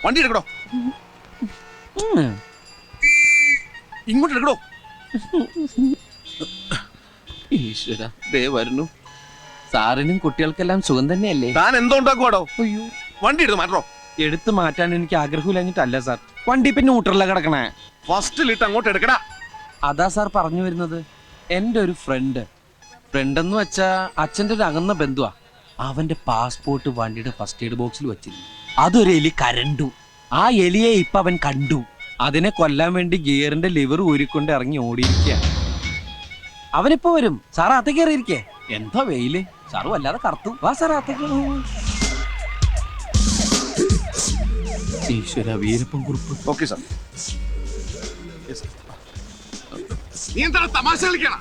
വണ്ടി എടുക്കടോ, ഇങ്ങോട്ട് എടുക്കടോ. ഈശ്വര, ദേ വരുന്നു. സാറിനും കുട്ടികൾക്കെല്ലാം സുഖം തന്നെയല്ലേ? താൻ എന്തോ ഉണ്ടാക്കുവാടോ? അയ്യോ, വണ്ടി എടുത്ത് മാറ്റോ. എടുത്തു മാറ്റാൻ എനിക്ക് ആഗ്രഹമില്ലഞ്ഞിട്ടല്ല സാർ, വണ്ടി പിന്നെ ഊട്ടറില കിടക്കണേ. ഫസ്റ്റിലിട്ട് അങ്ങോട്ട് എടുക്കടാ. അതാ സാർ പറഞ്ഞു വരുന്നത്. എന്റെ ഒരു ഫ്രണ്ട് എന്ന് വെച്ചാ അച്ഛന്റെ ഒരു അകന്ന ബന്ധുവാ. അവന്റെ പാസ്പോർട്ട് വണ്ടിയുടെ ഫസ്റ്റ് എയ്ഡ് ബോക്സിൽ വെച്ചിരുന്നു. അതൊരു എലി കരണ്ടു. ആ എലിയെ ഇപ്പൊ അവൻ കണ്ടു. അതിനെ കൊല്ലാൻ വേണ്ടി ഗിയറിന്റെ ലിവർ ഊരിക്കൊണ്ട് ഇറങ്ങി ഓടിയിരിക്കുക. അവനിപ്പോ വരും. സാർ അകത്തേക്ക് കയറിയിരിക്കേ. എന്താ വെയില്, സാറ് വല്ലാതെ കറുത്തു. വാ സാർ അകത്തേക്ക്. ഈശ്വര, വീരപ്പൻ കുറുപ്പ്. Okay sir. നീ എന്താണ് തമാശ കളിക്കണം?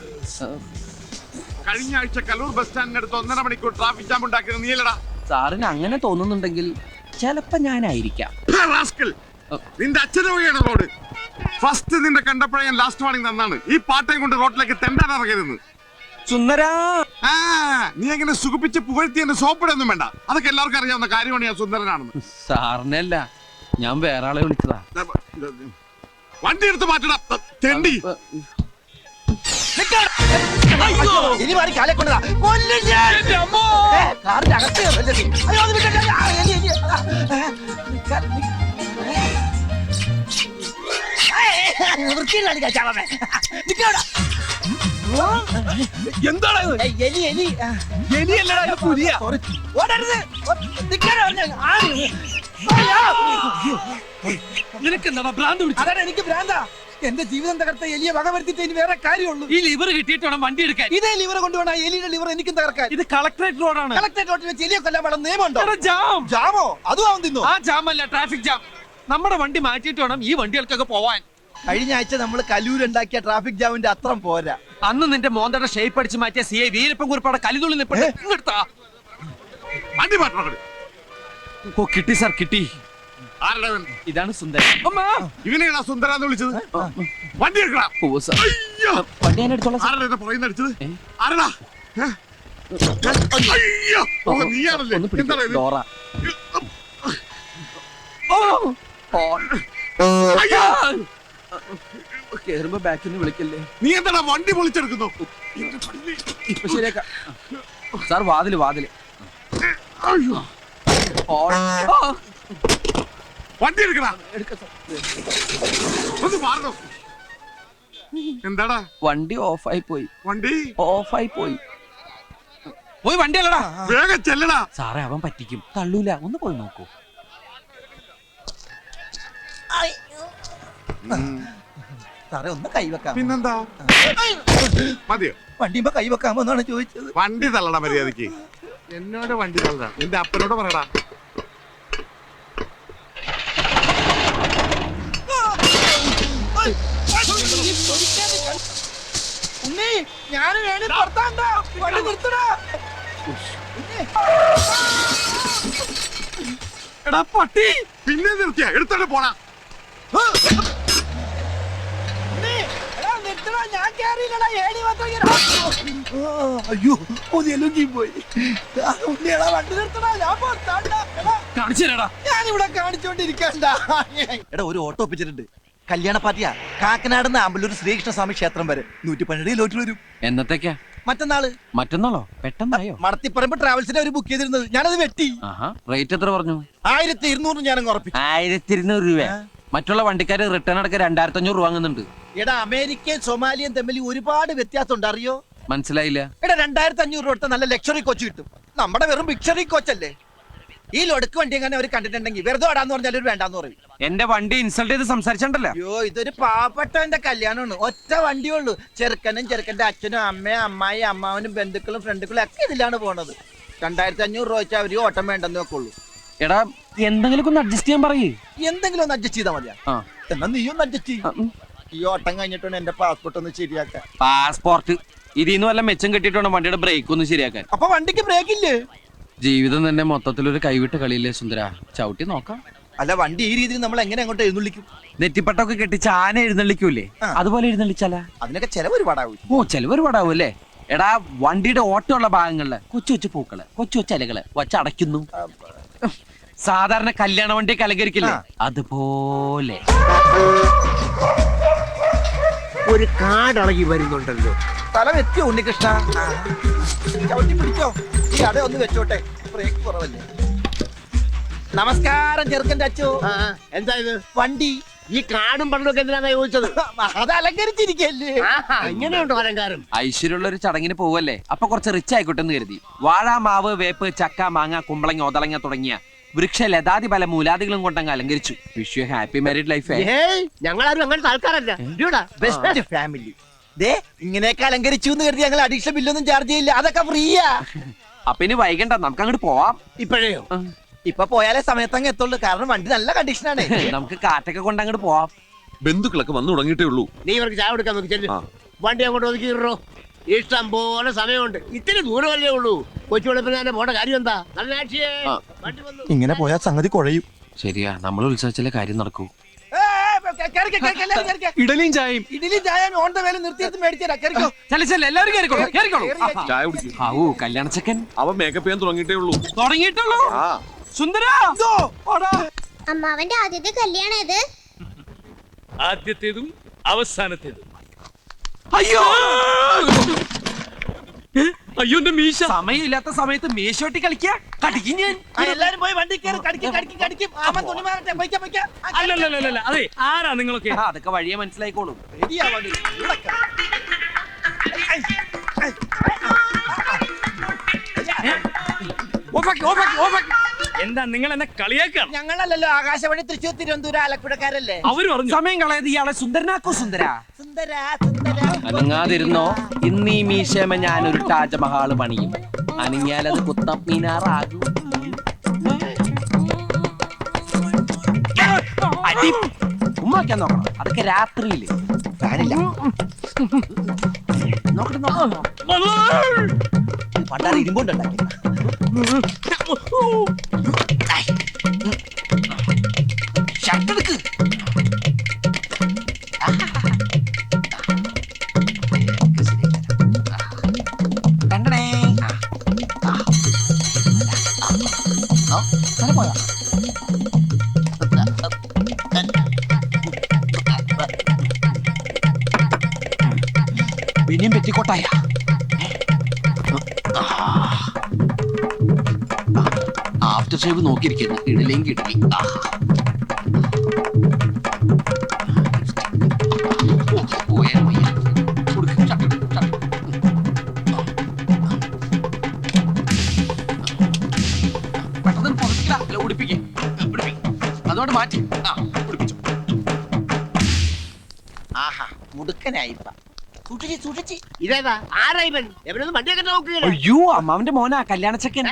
കഴിഞ്ഞ ആഴ്ച കലൂർ ബസ് സ്റ്റാൻഡിനടുത്ത് 1.5 മണിക്കൂർ ട്രാഫിക് ജാം ഉണ്ടാക്കിയത് നീലടാ. സാറിന് അങ്ങനെ തോന്നുന്നുണ്ടെങ്കിൽ ചിലപ്പോ ഞാനായിരിക്കാം. നിന്റെ അച്ഛനെ വഴിയാണ് റോഡ്. ഫസ്റ്റ് നിന്റെ കണ്ടപ്പോഴേ ഞാൻ ലാസ്റ്റ് വാണിംഗ് തന്നാണ്. ഈ പാട്ടയും കൊണ്ട് റോഡിലേക്ക് തെണ്ടാൻ ഇറങ്ങരുതെന്ന്. സുന്ദരാ, നീ എങ്ങനെ സുഖിപ്പിച്ച് പുകഴ്ത്തി എന്നെ സോപ്പിടൊന്നും വേണ്ട. അതൊക്കെ എല്ലാവർക്കും അറിയാവുന്ന കാര്യമാണ് ഞാൻ സുന്ദരനാണെന്ന്. സാറിനല്ല, ഞാൻ വേറെ ആളെ വിളിച്ചതാ. വണ്ടി എടുത്ത് മാറ്റണം തെണ്ടി. ഇനി മാറി കാലെ കൊണ്ടതാ കൊല്ലും ഞാൻ. കാറിന്റെ അകത്ത് അയ്യോ, അത് വിട്ടേ. വൃത്തിയിലാണ് കച്ചാവേ. എന്താണ് എലി എലി എലിയല്ലടാ, പുലിയ. ഓടരുത്, നിനക്ക് എന്താ ഭ്രാന്ത് പിടിച്ചത്? അതാണ് എനിക്ക് ഭ്രാന്താ. എന്റെ ജീവിതം തകർത്ത എലിയെ വക വരുത്തിട്ട് ഇനി വേറെ കാര്യമുള്ളൂ. ഈ ലിവർ കിട്ടിയിട്ട് വേണം വണ്ടി എടുക്കാൻ. ഇതേ ലിവർ കൊണ്ടുപോണ എലിയുടെ ലിവർ എനിക്കും തകർക്കാൻ. ഇത് കളക്ടറേറ്റ് റോഡാണ്. കളക്ടറേറ്റ് റോഡിൽ വെച്ച് എലിയെ കൊല്ലാൻ പാടുന്ന നിയമമുണ്ടോ? ജാം. ജാമോ? അതും അവൻ തിന്നു. ആ ജാമല്ല, ട്രാഫിക് ജാം. നമ്മുടെ വണ്ടി മാറ്റിയിട്ട് വേണം ഈ വണ്ടികൾക്കൊക്കെ പോവാൻ. കഴിഞ്ഞ ആഴ്ച നമ്മൾ കലൂരുണ്ടാക്കിയ ട്രാഫിക് ജാമിന്റെ അത്രം പോരാ. അന്ന് നിന്റെ മോന്തയുടെ ഷേപ്പ് അടിച്ച് മാറ്റിയ CI വീരപ്പൻ കുറിപ്പാടെ കലിതുള്ളി നിൽപ്പെടുത്താ. വണ്ടി മാറ്റണം. ഓ, കിട്ടി സാർ, കിട്ടി. ആരുടെ ഇതാണ് സുന്ദരൻ. ഇവനെയാണോ സുന്ദരാന്ന് വിളിച്ചത്? വണ്ടി എടുക്കണം. വണ്ടി ഞാൻ എടുത്തോളാം. ആരുടെ പുറകിൽ അടിച്ചത്? ആരടാ? അയ്യോ, നീയാണല്ലേ? എന്താണ് ഇത്? ഡോറ. കേറുമ്പോ ബാക്കിൽ നിന്ന് വിളിക്കല്ലേ. നീ എന്താടാ വണ്ടി പൊളിച്ചെടുക്കുന്നു? ഇപ്പൊ ശരിയാക്കാം സാർ. വാതില് വണ്ടി എടുക്കടാ. ഒന്ന് മാറണം. എന്താടാ? വണ്ടി ഓഫായി പോയി. വണ്ടി ഓഫായി പോയി. പോയി വണ്ടി അല്ലടാ, വേഗം ചെല്ലടാ. സാറേ, അവൻ പറ്റിക്കും, തള്ളൂല. ഒന്ന് പോയി നോക്കൂ. സാറേ, ഒന്ന് കൈവെക്കാം. പിന്നെന്താ? മതിയോ? വണ്ടിയുമ്പോ കൈവെക്കാമോ എന്നാണ് ചോദിച്ചത്. വണ്ടി തള്ളടാ മര്യാദക്ക്. എന്നോട് വണ്ടി തള്ളടാ. നിന്റെ അപ്പനോട് പറയടാ. ഉണ്ണി, ഞാനും വേണി പുറത്താണ്ടാ. വണ്ടി നിർത്തടാ. എടാ പട്ടി, പിന്നെ നിർത്തിയാ എടുത്തോണ്ട് പോണാ. അയ്യോ, ഒന്നെലുങ്കി പോയി. വണ്ടി നിർത്തടാ, ഞാൻ പുറത്താണ്ടാ. കാണിച്ചു തരാടാ. ഞാനിവിടെ കാണിച്ചോണ്ടിരിക്കണ്ട. എടാ, ഒരു ഓട്ടോ ഒപ്പിച്ചിട്ടുണ്ട്. കല്യാണ പാർട്ടിയാ. കാക്കനാടുന്ന് ആമ്പല്ലൂർ ശ്രീകൃഷ്ണസ്വാമി ക്ഷേത്രം വരെ 112 കിലോമീറ്റർ വരും. എന്നത്തേക്കാ? മറ്റന്നാള്. മറ്റന്നാളോ? പെട്ടെന്നായോ? മടത്തിപ്പറമ്പ് ട്രാവൽസിനെ ഒരു ബുക്ക് ചെയ്തിരുന്നത്, ഞാനത് വെട്ടി. റേറ്റ് എത്ര പറഞ്ഞു? 1200 ഞാനങ്ങ് ഉറപ്പിച്ചു. 1200 രൂപ. മറ്റുള്ള വണ്ടിക്കാര് റിട്ടേൺ അടക്കം 2500 രൂപ വാങ്ങുന്നുണ്ട്. എടാ, അമേരിക്കയും സൊമാലിയും തമ്മിൽ ഒരുപാട് വ്യത്യാസം ഉണ്ട്, അറിയോ? മനസ്സിലായില്ല. എടാ, 2500 രൂപ കൊടുത്ത നല്ല ലക്ഷറി കോച്ച് കിട്ടും. നമ്മുടെ വെറും ബിക്ഷറി കോച്ചല്ലേ. ഈ ലൊടുക്ക് വണ്ടി എങ്ങനെ അവർ കണ്ടിട്ടുണ്ടെങ്കിൽ വെറുതെ ഓടാന്ന് പറഞ്ഞാൽ ഒരു വേണ്ടാന്ന് പറയും. എന്റെ വണ്ടി ഇൻസൾട്ട് ചെയ്ത് സംസാരിച്ചണ്ടല്ലോ. അയ്യോ, ഇതൊരു പാവപ്പെട്ടവന്റെ കല്യാണമാണ്. ഒറ്റ വണ്ടിയുള്ളൂ. ചെറുക്കനും ചെറുക്കന്റെ അച്ഛനും അമ്മയും അമ്മായി അമ്മാവനും ബന്ധുക്കളും ഫ്രണ്ടുക്കളും ഒക്കെ ഇതിലാണ് പോണത്. 2500 രൂപ വെച്ചാൽ അവര് ഓട്ടം വേണ്ടെന്ന് വെക്കുള്ളൂ. എടാ, എന്തെങ്കിലും ഒന്ന് അഡ്ജസ്റ്റ് ചെയ്യാൻ പറയേ. എന്തെങ്കിലും ഒന്ന് അഡ്ജസ്റ്റ് ചെയ്താൽ മതിയാ. എന്നാ നീ ഒന്ന് അഡ്ജസ്റ്റ് ചെയ്യും. ഈ ഓട്ടം കഴിഞ്ഞിട്ടാണ് എന്റെ പാസ്പോർട്ട് ഒന്ന് ശരിയാക്കാൻ. പാസ്പോർട്ട് ഇതിന്ന് വല്ല മെച്ചം കിട്ടിയിട്ടാണ് വണ്ടിയുടെ ബ്രേക്ക് ഒന്ന് ശരിയാക്കാൻ. അപ്പൊ വണ്ടിക്ക് ബ്രേക്ക് ഇല്ലേ? ജീവിതം തന്നെ മൊത്തത്തിലൊരു കൈവിട്ട കളിയില്ലേ സുന്ദര. ചവിട്ടി നോക്കാം. അല്ല, വണ്ടി ഈ രീതിയിൽ നമ്മൾ എങ്ങനെ അങ്ങോട്ട് എഴുന്നള്ളിക്കും? നെറ്റിപ്പട്ടൊക്കെ കെട്ടിച്ച് ആന എഴുന്നള്ളിക്കൂലേ, അതുപോലെ എഴുന്നള്ളിച്ചാലാ? അതിനൊക്കെ ചെലവ് ഒരുപാടാവും. ഓ, ചെലവ് ഒരുപാടാവും അല്ലേ? എടാ, വണ്ടിയുടെ ഓട്ടമുള്ള ഭാഗങ്ങളില് കൊച്ചു കൊച്ചു പൂക്കള്, കൊച്ചു കൊച്ചു ഇലകള് വച്ചടയ്ക്കുന്നു. സാധാരണ കല്യാണ വണ്ടിയൊക്കെ അലങ്കരിക്കില്ലേ അതുപോലെ. ഒരു കാടളകി വരുന്നുണ്ടല്ലോ. സ്ഥലം എത്തിയോ ഉണ്ണികൃഷ്ണ? ചവിട്ടി പിടിച്ചോ, ഈ അട ഒന്ന് വെച്ചോട്ടെ, ബ്രേക്ക് കുറവല്ലേ. നമസ്കാരം ചെറുക്കൻ്റെ അച്ചു. എന്താ ഇത്? വണ്ടി ഈ കാടും പണ്ടൊക്കെ എന്തിനാ ചോദിച്ചത്? അത് അലങ്കരിച്ചിരിക്കല്ലേ. ഇങ്ങനെയുണ്ടോ അലങ്കാരം? ഐശ്വര്യമുള്ള ഒരു ചടങ്ങിന് പോവല്ലേ, അപ്പൊ കുറച്ച് റിച്ച് ആയിക്കോട്ടെ എന്ന് കരുതി. വാഴ, മാവ്, വേപ്പ്, ചക്ക, മാങ്ങ, കുമ്പളങ്ങ, ഒതളങ്ങ തുടങ്ങിയ വൃക്ഷ ലതാതി പല മൂലാദികളും കൊണ്ടങ്ങ് അലങ്കരിച്ചു. Wish you happy married life. ഞങ്ങളാരും അങ്ങനത്തെ ആൾക്കാരല്ല. Best family. ദേ ഇങ്ങനെയൊക്കെ അലങ്കരിച്ചു എന്ന് കരുതി ഞങ്ങൾ അഡീഷണൽ ബില്ലൊന്നും ചാർജ് ചെയ്യില്ല, അതൊക്കെ ഫ്രീയാ. അപ്പൊ ഇനി വൈകണ്ട, നമുക്ക് അങ്ങോട്ട് പോവാം. ഇപ്പോഴേയോ? ഇപ്പൊ പോയാലേ സമയത്തങ്ങ് എത്തുള്ളൂ, കാരണം വണ്ടി നല്ല കണ്ടീഷനാണ്. നമുക്ക് കാറ്റൊക്കെ കൊണ്ട് അങ്ങോട്ട് പോവാം. ബന്ധുക്കളൊക്കെ വന്നു തുടങ്ങിയിട്ടേ ഉള്ളൂ. നീ ഇവർക്ക് ചായ കൊടുക്കാൻ നോക്കി ചെല്ലു. വണ്ടി അങ്ങോട്ട് ഒതുക്കിയിട്ടോ. ഇഷ്ടം പോലെ സമയമുണ്ട്. ഇത്തിരി ദൂരമല്ലേ ഉള്ളൂ. കൊച്ചു വെളുപ്പിനെ പോണ്ട കാര്യം എന്താ? നല്ല ആക്ഷിയേ. വണ്ടി വന്നു. ഇങ്ങനെ പോയാൽ സംഗതി കുഴയും. ശരിയാ, നമ്മൾ ഉത്സവിച്ചാലേ കാര്യം നടക്കൂ. ഇഡലിയും ചായയും. ഇഡലി ചായ ഓൺ ദ വേല നിർത്തിയെടുത്ത് മേടിച്ചാ കയറിക്കോ. എല്ലാവരും കേറിക്കോളൂ. ചായ കുടിക്കും. ഹാവൂ, കല്യാണ ചെക്കൻ അവൻ മേക്കപ്പ് ചെയ്യാൻ തുടങ്ങിയിട്ടേ ഉള്ളൂ. തുടങ്ങിയിട്ടുള്ളൂ. സുന്ദരാ, അമ്മാവന്റെ ആദ്യത്തെ കല്യാണം ഇത്. ആദ്യത്തേതും അവസാനത്തേതും. അയ്യോ അയ്യോ എന്റെ മീശ. സമയമില്ലാത്ത സമയത്ത് മേശോട്ടി കളിക്കാ, കടിക്കും ഞാൻ. എല്ലാരും പോയി വണ്ടി കയറി കടിക്കും. ആമൻ തുണി മാറട്ടെ, പൊയ്ക്ക. അല്ലല്ല അതെ, ആരാ നിങ്ങളൊക്കെ? അതൊക്കെ വഴിയെ മനസ്സിലായിക്കോളും. എന്താ നിങ്ങൾ എന്നെ കളിയാക്കാണ്? ഞങ്ങളല്ലല്ലോ ആകാശവാണി തൃശ്ശൂർ തിരുവനന്തപുരം ആലപ്പുഴക്കാരല്ലേ. അവര് പറഞ്ഞു സമയം കളയത് ഇയാളെ സുന്ദരനാക്കോ. സുന്ദരാ, സുന്ദര അനങ്ങാതിരുന്നോ. ഇന്ന് ഈ മീശമ ഞാനൊരു താജ്മഹാള് പണിയും. അനങ്ങിയാലത് കുത്തബ് മീനാറാകും. അടി ഉമ്മാക്കാൻ നോക്കണം, അതൊക്കെ രാത്രിയില്. ഫാനില്ല. പണ്ടാറ് ഇരുമ്പുണ്ടാക്കി. ഷർട്ടെടുക്ക്. കണ്ടണേ. പോയാ പിന്നെയും പെറ്റിക്കോട്ടായ. After shave നോക്കിയിരിക്കുന്നു. ഇടലെങ്കിൽ ഇടലി. പെട്ടെന്ന് പുറത്തില്ല, ഉടുപ്പിക്കും. അതുകൊണ്ട് മാറ്റി ഉടുപ്പിച്ചു. ആഹാ, മുടുക്കനായിപ്പ. സൂക്ഷിച്ച്. ഇതേതാ? ആരാ ഇവൻ? എവനൊന്നും വണ്ടിയൊക്കെ നോക്കുകയാണ്. അയ്യോ, അമ്മാവന്റെ മോനാ കല്യാണ ചെക്കൻ.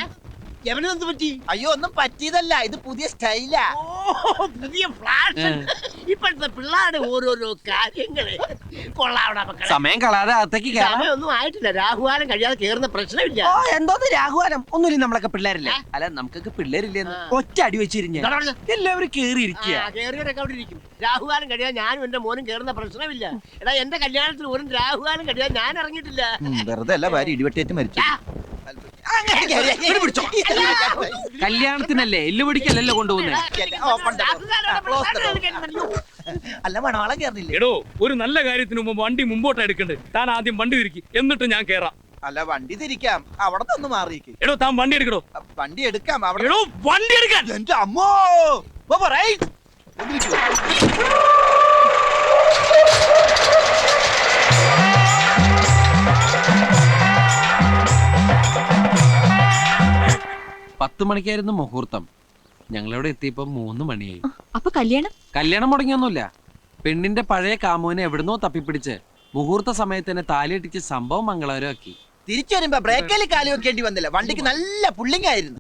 എവനെന്ത് പറ്റി? അയ്യോ, ഒന്നും പറ്റിയതല്ല, ഇത് പുതിയ സ്റ്റൈലാ. പുതിയ ഫ്ലാഷ്. ഇപ്പോഴത്തെ പിള്ളേരുടെ ഓരോരോ കാര്യങ്ങള് കൊള്ളാവണ മക്കളെ. സമയം കളയാതെ അകത്തേക്ക് കയറാം. സമയമൊന്നും ആയിട്ടില്ല. രാഹുകാലം കഴിയാതെ കേറുന്ന പ്രശ്നമില്ല. എന്തോന്ന് രാഘുവാനം, ഒന്നുമില്ല, നമ്മളൊക്കെ പിള്ളേരില്ലേ. അല്ല, നമുക്കൊക്കെ പിള്ളേരില്ലെന്ന് ഒറ്റ അടി വെച്ചിരിഞ്ഞ എല്ലാവരും കേറിയിരിക്കുക. കേറിയവരൊക്കെ അവിടെ ഇരിക്കും. രാഹുകാലം കഴിയാൻ ഞാനും എന്റെ മോനും കേറുന്ന പ്രശ്നമില്ല. എടാ, എന്റെ കല്യാണത്തിന് ഒരു രാഹുകാലം കഴിയാൻ ഞാൻ ഇറങ്ങിയിട്ടില്ല. വെറുതെ അല്ല, ഭാര്യ ഇടിവെട്ടേറ്റ് മരിച്ചു. കല്യാണത്തിനല്ലേ, എല്ലുപിടിക്കല്ലല്ലോ കൊണ്ടുപോകുന്നേ. അല്ല, മണവാളം കേറില്ലേ? എടോ, ഒരു നല്ല കാര്യത്തിന് മുമ്പ് വണ്ടി മുമ്പോട്ട് എടുക്കണ്ടേ. താൻ ആദ്യം വണ്ടി തിരിക്കി, എന്നിട്ട് ഞാൻ കേറാം. അല്ല, വണ്ടി തിരിക്കാം, അവിടെ നിന്ന് മാറിയേക്ക്. എടോ, താൻ വണ്ടി എടുക്കടോ. വണ്ടി എടുക്കാം അവിടെ. എടോ, വണ്ടി എടുക്കാൻ. എന്റെ അമ്മോ, പത്ത് മണിക്കായിരുന്നു മുഹൂർത്തം. ഞങ്ങളിവിടെ എത്തിയപ്പോ 3 മണിയായി. അപ്പൊ കല്യാണം മുടങ്ങിയൊന്നുമില്ല. പെണ്ണിന്റെ പഴയ കാമുവിനെ എവിടുന്നോ തപ്പിപ്പിടിച്ച് മുഹൂർത്ത സമയത്ത് തന്നെ താലിയിട്ടിച്ച് സംഭവം മംഗളകരമാക്കി. തിരിച്ചു വരുമ്പോ ബ്രേക്കിൽ കാലി വെക്കേണ്ടി വന്നില്ല. വണ്ടിക്ക് നല്ല പുള്ളിങ് ആയിരുന്നു.